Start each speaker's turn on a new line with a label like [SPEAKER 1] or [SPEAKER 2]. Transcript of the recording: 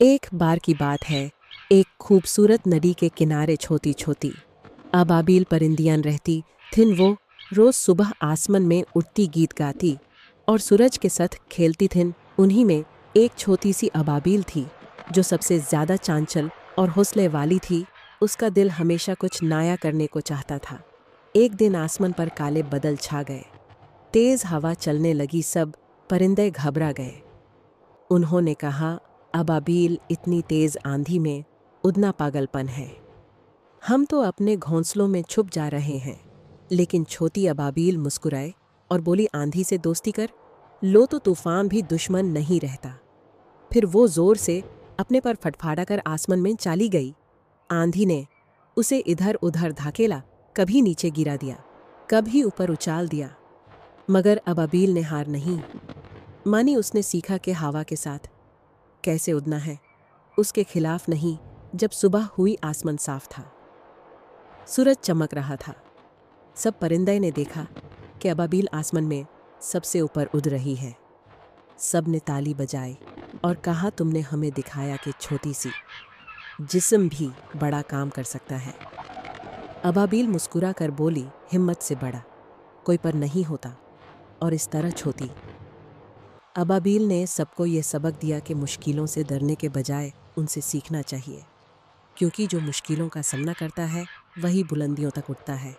[SPEAKER 1] एक बार की बात है, एक खूबसूरत नदी के किनारे छोटी छोटी अबाबिल परिंदियां रहती थिन। वो रोज सुबह आसमान में उड़ती गीत गाती और सूरज के साथ खेलती थिन। उन्हीं में एक छोटी सी अबाबिल थी जो सबसे ज्यादा चांचल और हौसले वाली थी। उसका दिल हमेशा कुछ नया करने को चाहता था। एक दिन आसमान पर काले बादल छा गए, तेज हवा चलने लगी, सब परिंदे घबरा गए। उन्होंने कहा, अबाबिल, इतनी तेज आंधी में उड़ना पागलपन है। हम तो अपने घोंसलों में छुप जा रहे हैं। लेकिन छोटी अबाबिल मुस्कुराए और बोली, आंधी से दोस्ती कर लो तो तूफान भी दुश्मन नहीं रहता। फिर वो जोर से अपने पर फटफाड़ा कर आसमान में चली गई। आंधी ने उसे इधर उधर धकेला, कभी नीचे गिरा दिया, कभी ऊपर उछाल दिया, मगर अबाबिल ने हार नहीं मानी। उसने सीखा कि हवा के साथ कैसे उड़ना है, उसके खिलाफ नहीं। जब सुबह हुई, आसमान साफ था, सूरज चमक रहा था। सब परिंदे ने देखा कि अबाबिल आसमान में सबसे ऊपर उड़ रही है। सब ने ताली बजाई और कहा, तुमने हमें दिखाया कि छोटी सी जिस्म भी बड़ा काम कर सकता है। अबाबिल मुस्कुरा कर बोली, हिम्मत से बड़ा कोई पर नहीं होता। और इस तरह छोटी अबाबिल ने सबको ये सबक दिया कि मुश्किलों से डरने के बजाय उनसे सीखना चाहिए, क्योंकि जो मुश्किलों का सामना करता है वही बुलंदियों तक उठता है।